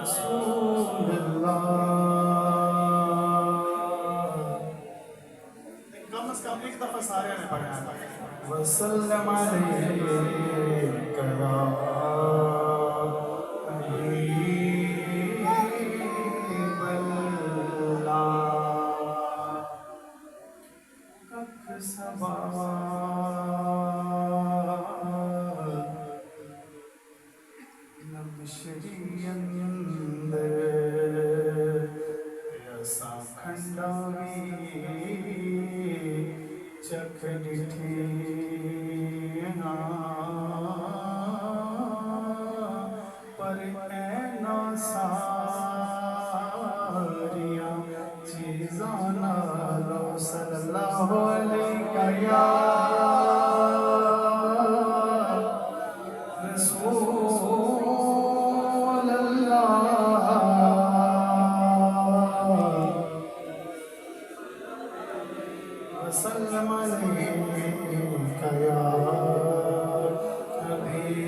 रसूलुल्लाह। कम से कम एक दफा सारे ने पढ़ा वसल्लम अलैका या हबीबल्लाह। कफ सबा खंडावी चख डिठी पर ऐना सारिया चीज़ां नालो सल्लल्लाहु अलैहि या वसल्लम अलैका या हबीबल्लाह।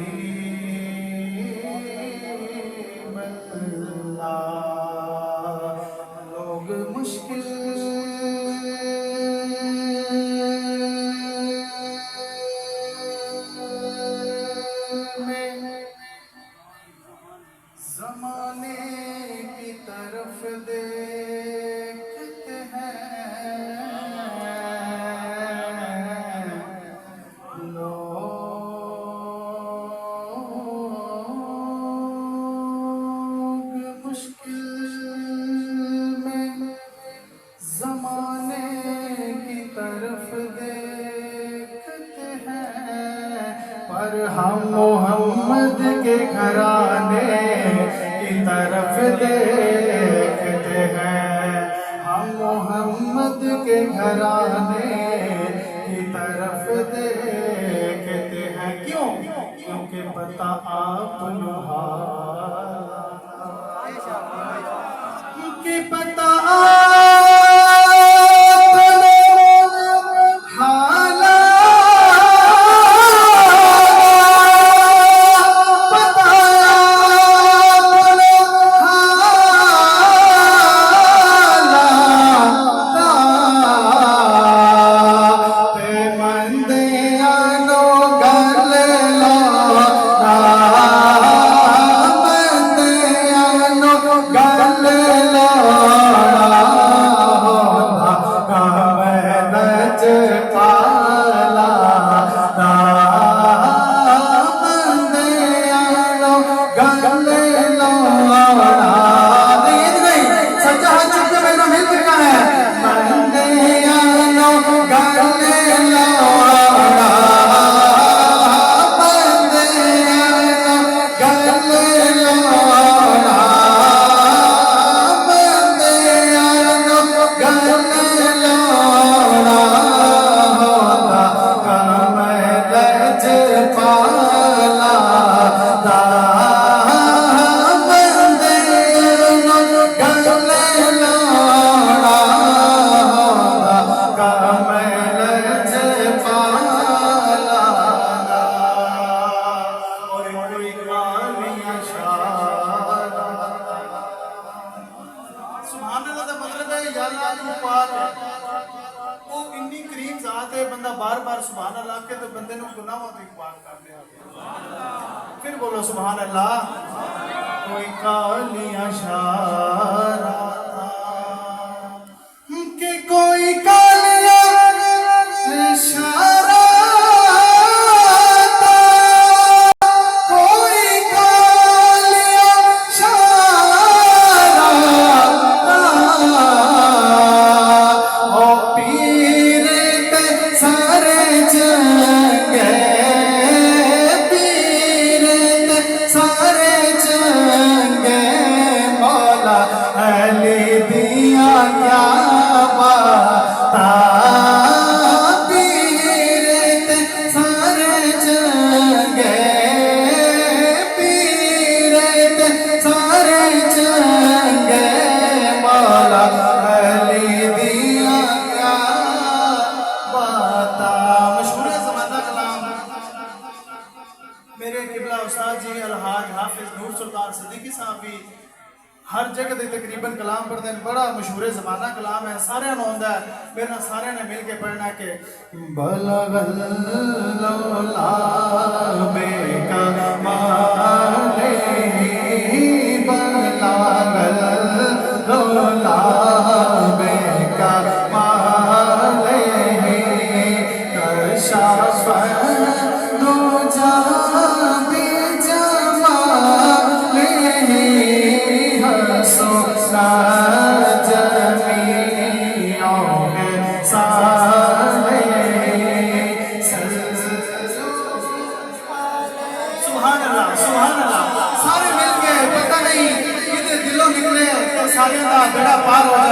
लोग मुश्किल में ज़माने की तरफ देखते हैं, मुश्किल में ज़माने की तरफ देखते हैं, पर हम मोहम्मद के घराने की तरफ देखते हैं। हम मोहम्मद के घराने की तरफ देखते हैं। क्यों? क्योंकि पता आप कि पता बंदा बार बार सुभान अल्लाह के तो बंदे नु गुनाहों तो इकबाल कर दे। फिर बोलो सुभान अल्लाह। कोई कालिया शारा कि कोई कालिया शारा मेरे किबला उस्ताद जी अलहाज हाफिज नूर सुल्तान सिद्दीकी साहब भी हर जगह ते तकरीबन कलाम पढ़ते हैं, बड़ा मशहूर ज़माना कलाम है, सारे आंदा है। मेरे नाल सारे ने मिल के पढ़ना कि बलगल लौला बेका माले बलगल लौला बेका माले कशाफ दो जा सारे का बेड़ा पार हो